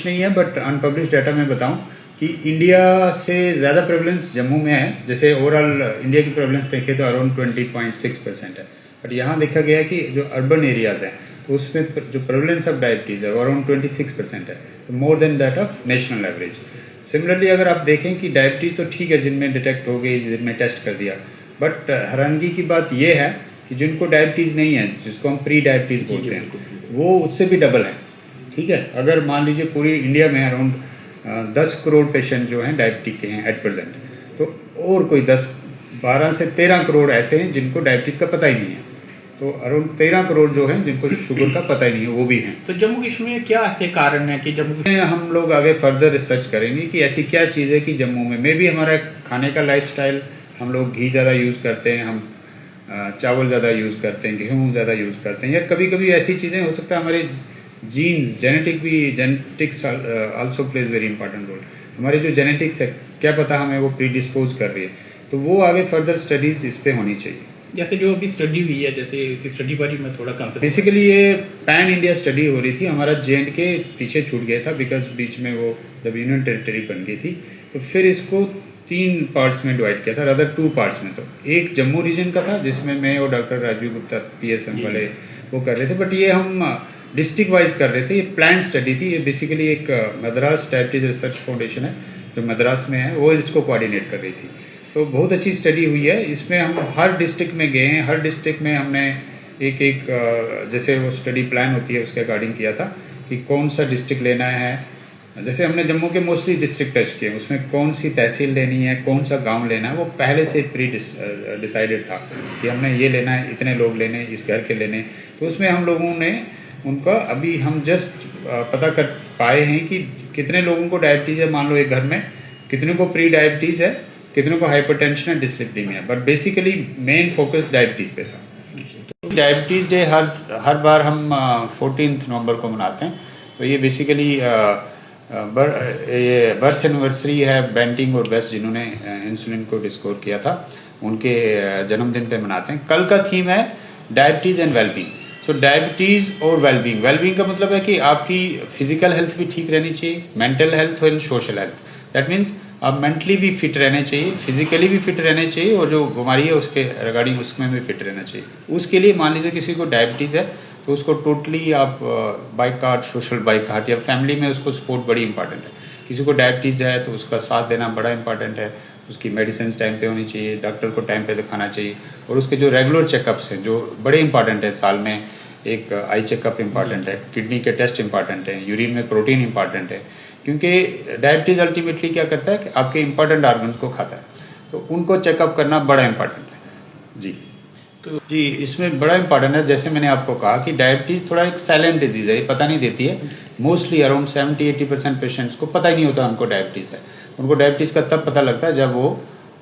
कुछ नहीं है, बट अनपब्लिश्ड डाटा मैं बताऊं कि इंडिया से ज़्यादा प्रेवलेंस जम्मू में है। जैसे ओवरऑल इंडिया की प्रेवलेंस देखें तो अराउंड 20.6% है, बट यहाँ देखा गया है कि जो अर्बन एरियाज़ हैं तो उसमें जो प्रेवलेंस ऑफ डायबिटीज़ है वो अराउंड 26% है, तो more than that of national average. Similarly अगर आप देखें कि डायबिटीज़ तो ठीक है, जिनमें डिटेक्ट हो गई, जिनमें टेस्ट कर दिया, बट हैरानगी की बात यह है कि जिनको डायबिटीज़ नहीं है, जिसको हम प्री डायबिटीज़ बोलते हैं, वो उससे भी डबल है। ठीक है, अगर मान लीजिए पूरी इंडिया में अराउंड 10 करोड़ पेशेंट जो हैं डायबिटिक के हैं एट प्रेजेंट, तो और कोई 12 से 13 करोड़ ऐसे हैं जिनको डायबिटीज़ का पता ही नहीं है। तो अराउंड 13 करोड़ जो हैं जिनको शुगर का पता ही नहीं है, वो भी हैं। तो जम्मू कश्मीर में क्या ऐसे कारण है कि जम्मू में हम लोग आगे फर्दर रिसर्च करेंगे कि ऐसी क्या चीज़ है कि जम्मू में भी हमारा खाने का लाइफस्टाइल, हम लोग घी ज़्यादा यूज़ करते हैं, हम चावल ज़्यादा यूज़ करते हैं, गेहूँ ज़्यादा यूज़ करते हैं, या कभी कभी ऐसी चीज़ें हो सकता है हमारे genes, genetics also plays very important role. हमारे जो जेनेटिक्स है, क्या पता हमें वो प्री डिस्पोज कर रही है, तो वो आगे फर्दर स्टडीज़ इस पे होनी चाहिए। जैसे जो अभी स्टडी हुई है, जैसे इस स्टडी पर ही मैं थोड़ा कम बेसिकली ये पैन इंडिया स्टडी हो रही थी। हमारा J&K पीछे छूट गया था बिकॉज बीच में वो जब यूनियन टेरिटरी बन गई थी, तो फिर इसको 3 पार्ट्स में डिवाइड किया था, अदर 2 पार्ट्स में। तो एक जम्मू रीजन का था जिसमें मैं और डॉक्टर राजीव गुप्ता PSM वाले वो कर रहे थे, बट ये हम डिस्ट्रिक्ट वाइज कर रहे थे। ये प्लान स्टडी थी। ये बेसिकली एक मद्रास डायबिटीज रिसर्च फाउंडेशन है जो मद्रास में है, वो इसको कोऑर्डिनेट कर रही थी। तो बहुत अच्छी स्टडी हुई है। इसमें हम हर डिस्ट्रिक्ट में गए हैं, हर डिस्ट्रिक्ट में हमने एक जैसे वो स्टडी प्लान होती है उसके अकॉर्डिंग किया था कि कौन सा डिस्ट्रिक्ट लेना है। जैसे हमने जम्मू के मोस्टली डिस्ट्रिक्ट टेस्ट किए, उसमें कौन सी तहसील लेनी है, कौन सा गांव लेना है, वो पहले से प्री डिसाइडेड था कि हमने ये लेना है, इतने लोग लेने, इस घर के लेने। तो उसमें हम लोगों ने उनका अभी हम जस्ट पता कर पाए हैं कि कितने लोगों को डायबिटीज़ है, मान लो एक घर में, कितने को प्री डायबिटीज़ है, कितने को हाइपरटेंशन है, dyslipidaemia, but basically main focus diabetes पे था। डायबिटीज़ डे हर बार हम 14 नवंबर को मनाते हैं। तो ये बेसिकली ये बर्थ एनिवर्सरी है बेंटिंग और बेस्ट, जिन्होंने इंसुलिन को डिस्कवर किया था, उनके जन्मदिन पे मनाते हैं। कल का थीम है diabetes and wellbeing. So diabetes और वेलबींग, वेलबींग का मतलब है कि आपकी फिजिकल हेल्थ भी ठीक रहनी चाहिए, mental health and social health. That means आप मेंटली भी फिट रहने चाहिए, फिजिकली भी फिट रहने चाहिए, और जो बीमारी है उसके रिगार्डिंग उसमें भी फिट रहना चाहिए। उसके लिए मान लीजिए किसी को डायबिटीज़ है तो उसको टोटली आप बाइकाट, सोशल बाइकाट, या फैमिली में उसको सपोर्ट बड़ी इंपॉर्टेंट है। किसी को डायबिटीज़ है तो उसका साथ देना बड़ा इंपॉर्टेंट है, उसकी मेडिसिन टाइम पे होनी चाहिए, डॉक्टर को टाइम पे दिखाना चाहिए, और उसके जो रेगुलर चेकअप्स हैं जो बड़े इंपॉर्टेंट है, साल में एक आई चेकअप इंपॉर्टेंट है, किडनी के टेस्ट इंपॉर्टेंट है, यूरिन में प्रोटीन इंपॉर्टेंट है, क्योंकि डायबिटीज़ अल्टीमेटली क्या करता है कि आपके इंपॉर्टेंट ऑर्गन्स को खाता है, तो उनको चेकअप करना बड़ा इंपॉर्टेंट है। जी, तो जी इसमें बड़ा इंपॉर्टेंट है। जैसे मैंने आपको कहा कि डायबिटीज़ थोड़ा एक साइलेंट डिजीज़ है, ये पता नहीं देती है। मोस्टली अराउंड 70-80% पेशेंट्स को पता ही नहीं होता उनको डायबिटीज़ है। उनको डायबिटीज़ का तब पता लगता है जब वो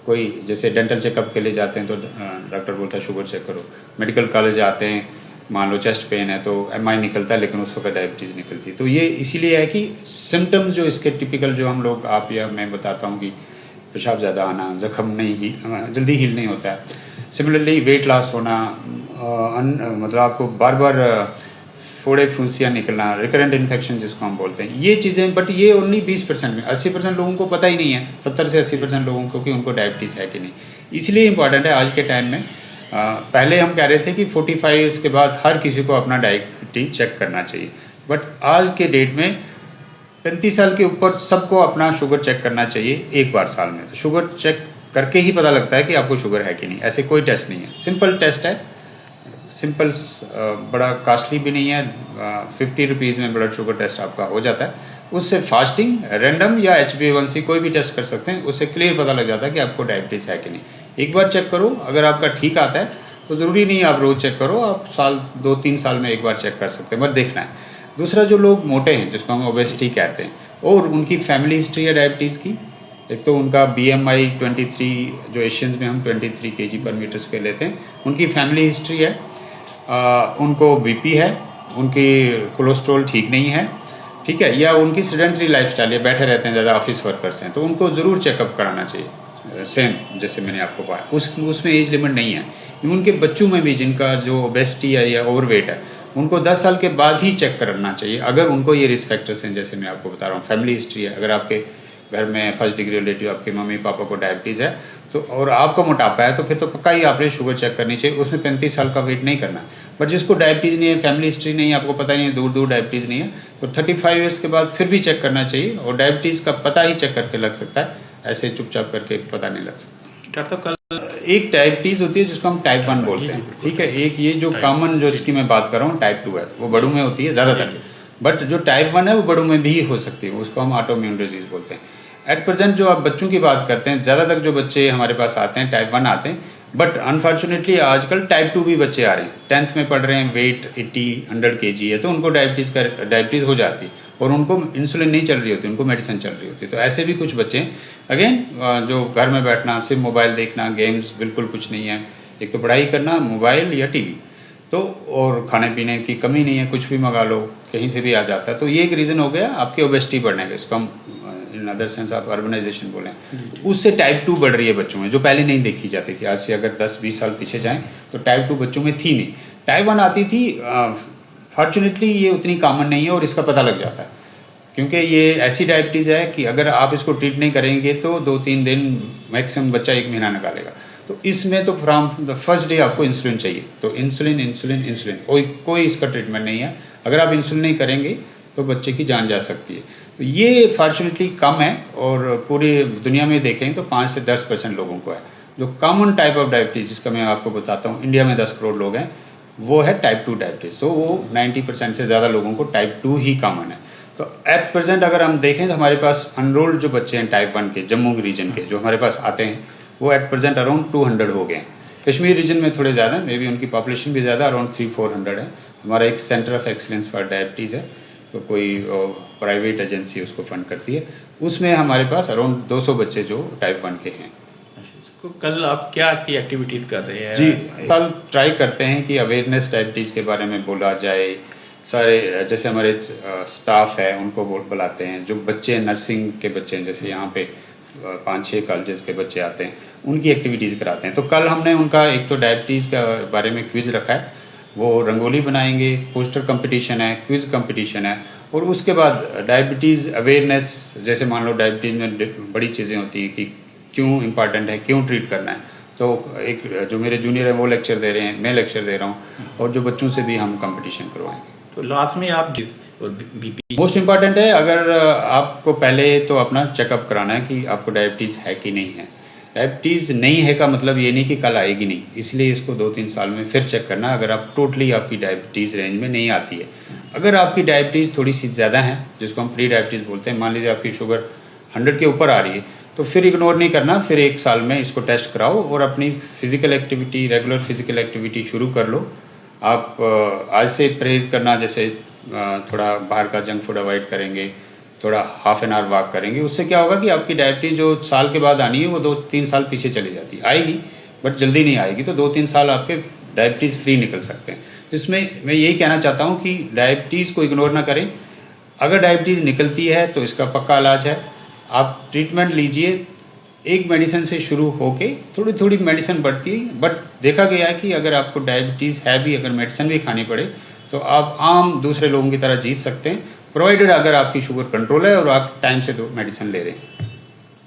कोई जैसे डेंटल चेकअप के लिए जाते हैं तो डॉक्टर बोलता है शुगर चेक करो, मेडिकल कॉलेज आते हैं, मान लो चेस्ट पेन है तो MI निकलता है, लेकिन उस वक्त डायबिटीज़ निकलती है। तो ये इसीलिए है कि सिम्टम्स जो इसके टिपिकल जो हम लोग, आप या मैं बताता हूँ कि पेशाब ज़्यादा आना, जख्म नहीं जल्दी हील नहीं होता है। सिमिलरली वेट लॉस होना, मतलब आपको बार बार फोड़े फुंसियाँ निकलना, रिकरेंट इन्फेक्शन जिसको हम बोलते हैं, ये चीज़ें। बट ये ओनली 20% में, 80% लोगों को पता ही नहीं है, 70 से 80% लोगों को कि उनको डायबिटीज़ है कि नहीं। इसलिए इम्पॉर्टेंट है आज के टाइम में। पहले हम कह रहे थे कि 45 के बाद हर किसी को अपना डायबिटीज चेक करना चाहिए, बट आज के डेट में 35 साल के ऊपर सबको अपना शुगर चेक करना चाहिए एक बार साल में। तो शुगर चेक करके ही पता लगता है कि आपको शुगर है कि नहीं। ऐसे कोई टेस्ट नहीं है, सिंपल टेस्ट है, सिंपल, बड़ा कॉस्टली भी नहीं है। 50 रुपीज़ में ब्लड शुगर टेस्ट आपका हो जाता है। उससे फास्टिंग, रैंडम या HbA1c कोई भी टेस्ट कर सकते हैं, उससे क्लियर पता लग जाता है कि आपको डायबिटीज़ है कि नहीं। एक बार चेक करो, अगर आपका ठीक आता है तो ज़रूरी नहीं आप रोज़ चेक करो, आप 2-3 साल में एक बार चेक कर सकते हैं, बस देखना है। दूसरा, जो लोग मोटे हैं जिसको हम ओबेसिटी कहते हैं, और उनकी फैमिली हिस्ट्री है डायबिटीज़ की, एक तो उनका BMI 23, जो एशियंस में हम 23 kg/m² लेते हैं, उनकी फैमिली हिस्ट्री है, उनको BP है, उनकी कोलेस्ट्रॉल ठीक नहीं है, ठीक है, या उनकी सेडेंटरी लाइफस्टाइल है, बैठे रहते हैं, ज़्यादा ऑफिस वर्कर्स हैं, तो उनको ज़रूर चेकअप कराना चाहिए। सेम जैसे मैंने आपको कहा, उसमें एज लिमिट नहीं है। उनके बच्चों में भी जिनका जो ओबेसिटी है या ओवरवेट है, उनको 10 साल के बाद ही चेक करना चाहिए अगर उनको ये रिस्क फैक्टर्स हैं, जैसे मैं आपको बता रहा हूँ फैमिली हिस्ट्री है, अगर आपके घर में फर्स्ट डिग्री रिलेटिव आपके मम्मी पापा को डायबिटीज़ है तो और आपको मोटापा है तो फिर तो पक्का ही आपने शुगर चेक करनी चाहिए, उसमें 35 साल का वेट नहीं करना। बट जिसको डायबिटीज़ नहीं है, फैमिली हिस्ट्री नहीं है, आपको पता नहीं है, दूर दूर डायबिटीज़ नहीं है, तो 35 ईयर्स के बाद फिर भी चेक करना चाहिए। और डायबिटीज़ का पता ही चेक करके लग सकता है, ऐसे चुपचाप करके पता नहीं लग सकता। डॉक्टर साहब कल एक डायबिटीज़ होती है जिसको हम टाइप 1 बोलते हैं, ठीक है। एक ये जो कॉमन जो इसकी मैं बात कर रहा हूँ टाइप 2 है, वो बड़ों में होती है ज़्यादातर, बट जो टाइप 1 है वो बड़ों में भी हो सकती है, उसको हम ऑटोइम्यून डिजीज बोलते हैं। एट प्रेजेंट जो आप बच्चों की बात करते हैं, ज़्यादातर जो बच्चे हमारे पास आते हैं टाइप 1 आते हैं, बट अनफॉर्चुनेटली आजकल टाइप 2 भी बच्चे आ रहे हैं। 10th में पढ़ रहे हैं, वेट 80-100 kg है, तो उनको डायबिटीज़ हो जाती है और उनको इंसुलिन नहीं चल रही होती, उनको मेडिसिन चल रही होती है। तो ऐसे भी कुछ बच्चे हैं। अगेन जो घर में बैठना, सिर्फ मोबाइल देखना, गेम्स बिल्कुल कुछ नहीं है, एक तो पढ़ाई करना, मोबाइल या टीवी, तो और खाने पीने की कमी नहीं है, कुछ भी मंगा लो, कहीं से भी आ जाता है। तो ये एक रीज़न हो गया आपके ओबेसिटी बढ़ने का, इसको हम इन अदर सेंस आप अर्बनाइजेशन बोलें, तो उससे टाइप 2 बढ़ रही है बच्चों में, जो पहले नहीं देखी जाती थी। आज से अगर 10-20 साल पीछे जाएं तो टाइप 2 बच्चों में थी नहीं, टाइप 1 आती थी। फॉर्चुनेटली ये उतनी कॉमन नहीं है और इसका पता लग जाता है, क्योंकि ये ऐसी डायबिटीज़ है कि अगर आप इसको ट्रीट नहीं करेंगे तो 2-3 दिन मैक्सिमम, बच्चा 1 महीना निकालेगा। तो इसमें तो फ्रॉम द फर्स्ट डे आपको इंसुलिन चाहिए, तो इंसुलिन इंसुलिन इंसुलिन, कोई इसका ट्रीटमेंट नहीं है। अगर आप इंसुलिन नहीं करेंगे तो बच्चे की जान जा सकती है। तो ये फॉर्चुनेटली कम है, और पूरी दुनिया में देखें तो 5 से 10% लोगों को है। जो कॉमन टाइप ऑफ डायबिटीज़ जिसका मैं आपको बताता हूँ, इंडिया में 10 करोड़ लोग हैं, वो है टाइप 2 डायबिटीज़। तो वो 90% से ज़्यादा लोगों को टाइप 2 ही कॉमन है। तो एट प्रेजेंट अगर हम देखें तो हमारे पास अनरोल्ड जो बच्चे हैं टाइप 1 के, जम्मू रीजन के, जो हमारे पास आते हैं, वो एट प्रेजेंट अराउंड 200 हो गए हैं। कश्मीर रीजन में थोड़े ज़्यादा, मे बी उनकी पॉपुलेशन भी ज़्यादा, अराउंड 300-400 है। हमारा एक centre of excellence for diabetes है, तो कोई प्राइवेट एजेंसी उसको फंड करती है, उसमें हमारे पास अराउंड 200 बच्चे जो टाइप 1 के हैं। तो कल आप क्या एक्टिविटीज़ कर रहे हैं? जी, कल ट्राई करते हैं कि अवेयरनेस डायबिटीज़ के बारे में बोला जाए। सारे जैसे हमारे स्टाफ है उनको बुलाते हैं, जो बच्चे नर्सिंग के बच्चे हैं, जैसे यहाँ पे 5-6 कॉलेजेस के बच्चे आते हैं, उनकी एक्टिविटीज़ कराते हैं। तो कल हमने उनका एक तो डायबिटीज़ के बारे में क्विज़ रखा है, वो रंगोली बनाएंगे, पोस्टर कंपटीशन है, क्विज़ कंपटीशन है, और उसके बाद डायबिटीज़ अवेयरनेस, जैसे मान लो डायबिटीज़ में बड़ी चीज़ें होती हैं कि क्यों इम्पॉर्टेंट है, क्यों ट्रीट करना है। तो एक जो मेरे जूनियर है वो लेक्चर दे रहे हैं, मैं लेक्चर दे रहा हूँ, और जो बच्चों से भी हम कंपटीशन करवाएंगे। तो लास्ट में आप बीपी मोस्ट इम्पॉर्टेंट है, अगर आपको पहले तो अपना चेकअप कराना है कि आपको डायबिटीज़ है कि नहीं है। डायबिटीज़ नहीं है का मतलब ये नहीं कि कल आएगी नहीं, इसलिए इसको 2-3 साल में फिर चेक करना, अगर आप टोटली आपकी डायबिटीज़ रेंज में नहीं आती है। अगर आपकी डायबिटीज़ थोड़ी सी ज़्यादा है, जिसको हम प्री डायबिटीज़ बोलते हैं, मान लीजिए आपकी शुगर 100 के ऊपर आ रही है, तो फिर इग्नोर नहीं करना, फिर 1 साल में इसको टेस्ट कराओ और अपनी physical activity, regular physical activity शुरू कर लो। आप आज से परहेज़ करना, जैसे थोड़ा बाहर का जंक फूड अवॉइड करेंगे, थोड़ा हाफ एन आवर वॉक करेंगे, उससे क्या होगा कि आपकी डायबिटीज़ जो साल के बाद आनी है वो 2-3 साल पीछे चली जाती है, आएगी बट जल्दी नहीं आएगी। तो 2-3 साल आपके डायबिटीज़ फ्री निकल सकते हैं। इसमें मैं यही कहना चाहता हूँ कि डायबिटीज़ को इग्नोर ना करें। अगर डायबिटीज़ निकलती है तो इसका पक्का इलाज है, आप ट्रीटमेंट लीजिए। एक मेडिसिन से शुरू होके थोड़ी थोड़ी मेडिसिन बढ़ती है, बट देखा गया है कि अगर आपको डायबिटीज़ है भी, अगर मेडिसिन भी खानी पड़े तो आप आम दूसरे लोगों की तरह जीत सकते हैं, प्रोवाइडेड अगर आपकी शुगर कंट्रोल है और आप टाइम से मेडिसिन ले रहे हैं।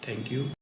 Thank you.